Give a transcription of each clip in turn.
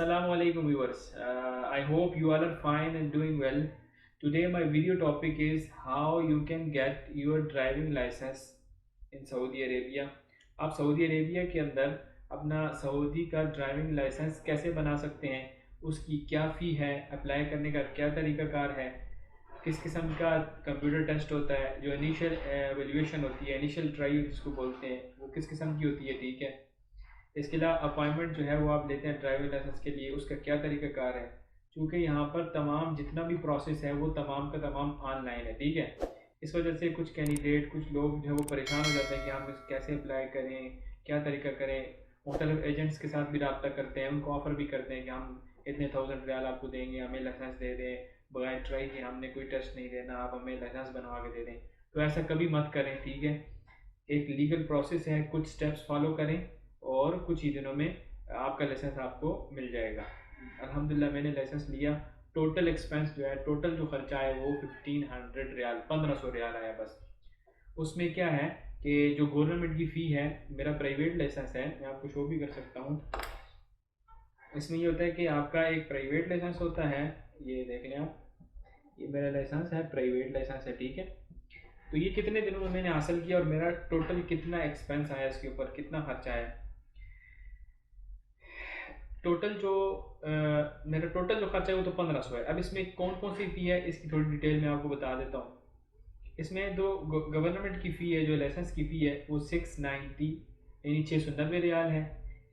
Assalamu alaikum viewers. I hope you all are fine and doing well. Today my video topic is how you can get your driving license in Saudi Arabia. आप Saudi Arabia के अंदर अपना Saudi का driving licence कैसे बना सकते हैं, उसकी क्या फ़ी है, अप्लाई करने का क्या तरीक़ाकार है, किस किस्म का कंप्यूटर टेस्ट होता है, जो इनिशियल एवेल्यूएशन होती है, इनिशियल ट्राई जिसको बोलते हैं, वो किस किस्म की होती है, ठीक है। इसके अलावा अपॉइंटमेंट जो है वो आप लेते हैं ड्राइविंग लाइसेंस के लिए, उसका क्या तरीक़ाकार है। क्योंकि यहाँ पर तमाम जितना भी प्रोसेस है वो तमाम का तमाम ऑनलाइन है, ठीक है। इस वजह से कुछ कैंडिडेट, कुछ लोग जो है वो परेशान हो जाते हैं कि हम कैसे अप्लाई करें, क्या तरीका करें। मुख्तलिफ एजेंट्स के साथ भी रब्ता करते हैं, उनको ऑफ़र भी करते हैं कि हम इतने 1000 रियाल आपको देंगे, हमें लाइसेंस दे दें, बगैर ट्राई के हमने कोई टेस्ट नहीं देना, आप हमें लाइसेंस बनवा के दे दें। तो ऐसा कभी मत करें, ठीक है। एक लीगल प्रोसेस है, कुछ स्टेप्स फॉलो करें और कुछ ही दिनों में आपका लाइसेंस आपको मिल जाएगा। अल्हम्दुलिल्लाह मैंने लाइसेंस लिया। टोटल एक्सपेंस जो है, टोटल जो खर्चा है वो 1500 रियाल, 1500 रियाल आया बस। उसमें क्या है कि जो गवर्नमेंट की फ़ी है, मेरा प्राइवेट लाइसेंस है, मैं आपको शो भी कर सकता हूँ। इसमें ये होता है कि आपका एक प्राइवेट लाइसेंस होता है, ये देख लें आप, ये मेरा लाइसेंस है, प्राइवेट लाइसेंस है, ठीक है। तो ये कितने दिनों में मैंने हासिल किया और मेरा टोटल कितना एक्सपेंस आया, इसके ऊपर कितना खर्चा आया। टोटल जो मेरा टोटल जो खर्चा है वो तो 1500 है। अब इसमें कौन कौन सी फ़ी है इसकी थोड़ी डिटेल में आपको बता देता हूँ। इसमें दो गवर्नमेंट की फ़ी है, जो लाइसेंस की फ़ी है वो 690 यानी 690 रियाल है।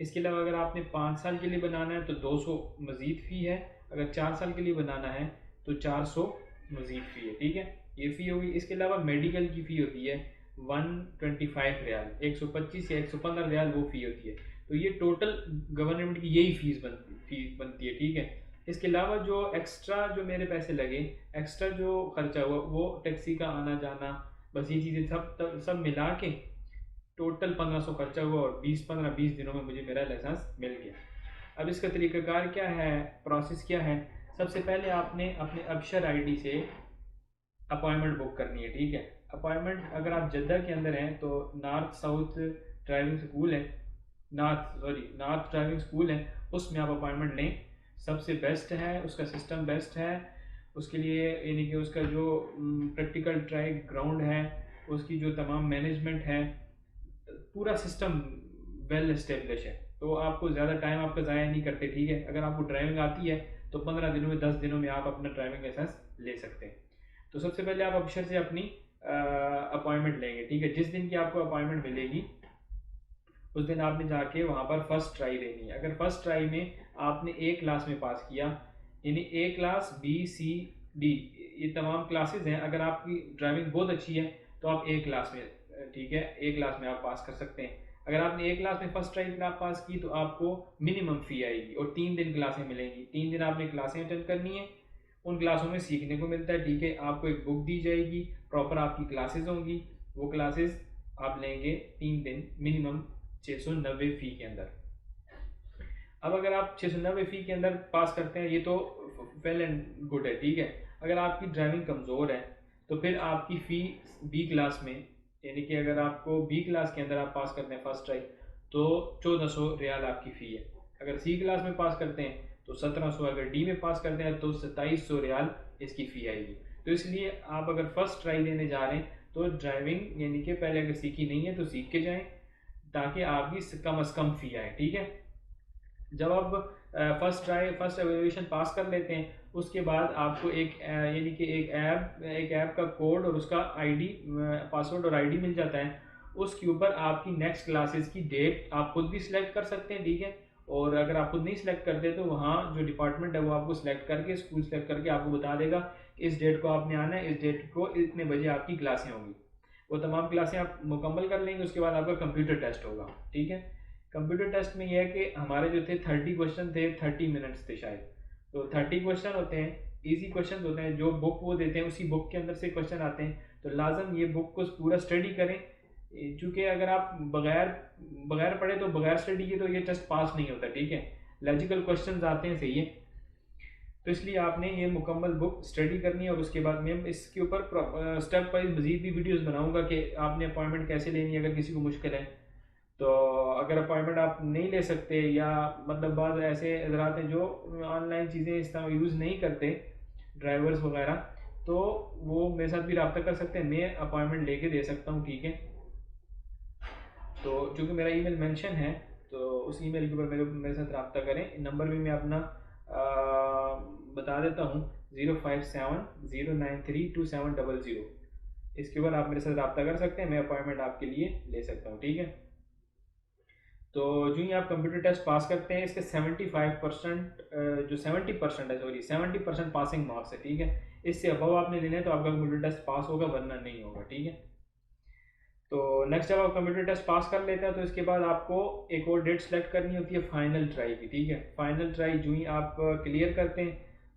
इसके अलावा अगर आपने 5 साल के लिए बनाना है तो 200 मज़ीद फ़ी है, अगर 4 साल के लिए बनाना है तो 400 मज़ीद फ़ी है, ठीक है। ये फ़ी होगी। इसके अलावा मेडिकल की फ़ी होती है 125 रियाल, 125 या 115 रियाल वो फ़ी होती है। तो ये टोटल गवर्नमेंट की यही फीस बनती है, ठीक है। इसके अलावा जो एक्स्ट्रा जो मेरे पैसे लगे, एक्स्ट्रा जो खर्चा हुआ, वो टैक्सी का आना जाना, बस ये चीज़ें सब मिला के टोटल 1500 खर्चा हुआ और 20 दिनों में मुझे मेरा लाइसेंस मिल गया। अब इसका तरीक़ाकार क्या है, प्रोसेस क्या है। सबसे पहले आपने अपने अबशर आईडी से अपॉइंटमेंट बुक करनी है, ठीक है। अपॉइंटमेंट अगर आप जद्दा के अंदर हैं तो नॉर्थ साउथ ड्राइविंग स्कूल है, नॉर्थ ड्राइविंग स्कूल है, उसमें आप अपॉइंटमेंट लें। सबसे बेस्ट है, उसका सिस्टम बेस्ट है। उसके लिए यानी कि उसका जो प्रैक्टिकल ट्राई ग्राउंड है, उसकी जो तमाम मैनेजमेंट है, पूरा सिस्टम वेल इस्टेब्लिश है। तो आपको ज़्यादा टाइम आपका ज़ाया नहीं करते, ठीक है। अगर आपको ड्राइविंग आती है तो 15 दिनों में, 10 दिनों में आप अपना ड्राइविंग लाइसेंस ले सकते हैं। तो सबसे पहले आप अफसर से अपनी अपॉइंटमेंट लेंगे, ठीक है। जिस दिन की आपको अपॉइंटमेंट मिलेगी उस दिन आपने जाके वहाँ पर फर्स्ट ट्राई देनी है। अगर फर्स्ट ट्राई में आपने ए क्लास में पास किया, यानी ए क्लास, बी, सी, डी, ये तमाम क्लासेस हैं। अगर आपकी ड्राइविंग बहुत अच्छी है तो आप ए क्लास में, ठीक है, ए क्लास में आप पास कर सकते हैं। अगर आपने ए क्लास में फर्स्ट ट्राई क्लास पास की तो आपको मिनिमम फ़ी आएगी और 3 दिन क्लासें मिलेंगी। 3 दिन आपने क्लासें अटेंड करनी है, उन क्लासों में सीखने को मिलता है, ठीक है। आपको एक बुक दी जाएगी, प्रॉपर आपकी क्लासेस होंगी, वो क्लासेस आप लेंगे 3 दिन मिनिमम 690 फ़ी के अंदर। अब अगर आप 690 फ़ी के अंदर पास करते हैं, ये तो वेल एंड गुड है, ठीक है। अगर आपकी ड्राइविंग कमज़ोर है तो फिर आपकी फ़ी बी क्लास में, यानी कि अगर आपको बी क्लास के अंदर आप पास करते हैं फर्स्ट ट्राई तो 1400 रियाल आपकी फ़ी है। अगर सी क्लास में पास करते हैं तो 1700, अगर डी में पास करते हैं तो 2700 रियाल इसकी फ़ी आएगी। तो इसलिए आप अगर फर्स्ट ट्राई देने जा रहे हैं तो ड्राइविंग यानी कि पहले अगर सीखी नहीं है तो सीख के जाएँ, ताकि आपकी कम अज़ कम फ़ी आए, ठीक है। जब आप फर्स्ट एवेल्यूएशन पास कर लेते हैं, उसके बाद आपको एक यानी कि एक ऐप का कोड और उसका आईडी, पासवर्ड और आईडी मिल जाता है। उसके ऊपर आपकी नेक्स्ट क्लासेस की डेट आप खुद भी सिलेक्ट कर सकते हैं, ठीक है। और अगर आप खुद नहीं सिलेक्ट करते तो वहाँ जो डिपार्टमेंट है वो आपको सिलेक्ट करके, स्कूल सेलेक्ट करके आपको बता देगा इस डेट को आपने आना है, इस डेट को इतने बजे आपकी क्लासें होंगी। वो तमाम क्लासें आप मुकम्मल कर लेंगे, उसके बाद आपका कंप्यूटर टेस्ट होगा, ठीक है। कंप्यूटर टेस्ट में यह है कि हमारे जो थे 30 क्वेश्चन थे, 30 मिनट्स थे शायद। तो 30 क्वेश्चन होते हैं, इजी क्वेश्चन होते हैं, जो बुक वो देते हैं उसी बुक के अंदर से क्वेश्चन आते हैं। तो लाजम ये बुक को पूरा स्टडी करें, चूँकि अगर आप बगैर पढ़े तो बगैर स्टडी के तो ये टेस्ट पास नहीं होता, ठीक है। लॉजिकल क्वेश्चन आते हैं, सही है। तो इसलिए आपने ये मुकम्मल बुक स्टडी करनी है और उसके बाद मैं इसके ऊपर स्टेप वाइज मज़ीद भी वीडियोस बनाऊंगा कि आपने अपॉइंटमेंट कैसे लेनी है अगर किसी को मुश्किल है। तो अगर अपॉइंटमेंट आप नहीं ले सकते या मतलब बाद ऐसे हजरात हैं जो ऑनलाइन चीज़ें इस तरह यूज़ नहीं करते, ड्राइवर्स वगैरह, तो वो मेरे साथ भी रब्ता कर सकते हैं, मैं अपॉइंटमेंट लेके दे सकता हूँ, ठीक है। तो चूँकि मेरा ईमेल मेंशन है, तो उस ईमेल के ऊपर मेरे साथ रब्ता करें। नंबर भी मैं अपना बता देता हूँ, 05709327000। इसके ऊपर आप मेरे साथ रब्ता कर सकते हैं, मैं अपॉइंटमेंट आपके लिए ले सकता हूँ, ठीक है। तो जो ही आप कंप्यूटर टेस्ट पास करते हैं, इसके 75% जो 70% है, सॉरी 70% पासिंग मार्क्स है, ठीक है। इससे अबव आपने लेना है तो आपका कंप्यूटर टेस्ट पास होगा, वरना नहीं होगा, ठीक है। तो नेक्स्ट जब आप कंप्यूटर टेस्ट पास कर लेते हैं तो इसके बाद आपको एक और डेट सेलेक्ट करनी होती है फाइनल ट्राई की, ठीक है। फाइनल ट्राई जो ही आप क्लियर करते हैं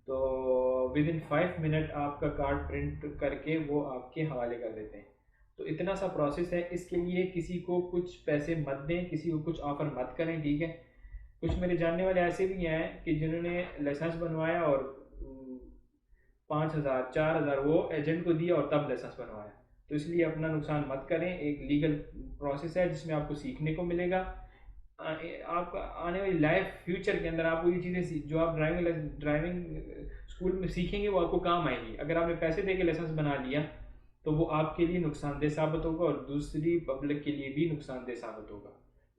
तो विद इन 5 मिनट आपका कार्ड प्रिंट करके वो आपके हवाले कर देते हैं। तो इतना सा प्रोसेस है। इसके लिए किसी को कुछ पैसे मत दें, किसी को कुछ ऑफ़र मत करें, ठीक है। कुछ मेरे जानने वाले ऐसे भी हैं कि जिन्होंने लाइसेंस बनवाया और 5,000 4,000 वो एजेंट को दिया और तब लाइसेंस बनवाया। तो इसलिए अपना नुकसान मत करें। एक लीगल प्रोसेस है जिसमें आपको सीखने को मिलेगा। आपका आने वाली लाइफ फ्यूचर के अंदर आपको ये चीज़ें जो आप ड्राइविंग स्कूल में सीखेंगे वो आपको काम आएंगी। अगर आपने पैसे दे के लाइसेंस बना लिया तो वो आपके लिए नुकसानदेह साबित होगा और दूसरी पब्लिक के लिए भी नुकसानदेह साबित होगा।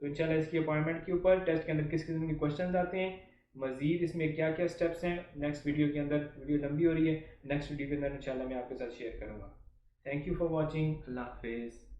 तो इंशाल्लाह इसकी अपॉइंटमेंट के ऊपर टेस्ट के अंदर किस किस्म के क्वेश्चन आते हैं, मज़ीद इसमें क्या क्या स्टेप्स हैं, नेक्स्ट वीडियो के अंदर, वीडियो लंबी हो रही है, नेक्स्ट वीडियो के अंदर इंशाल्लाह मैं आपके साथ शेयर करूँगा। Thank you for watching. अल्लाह हाफिज़।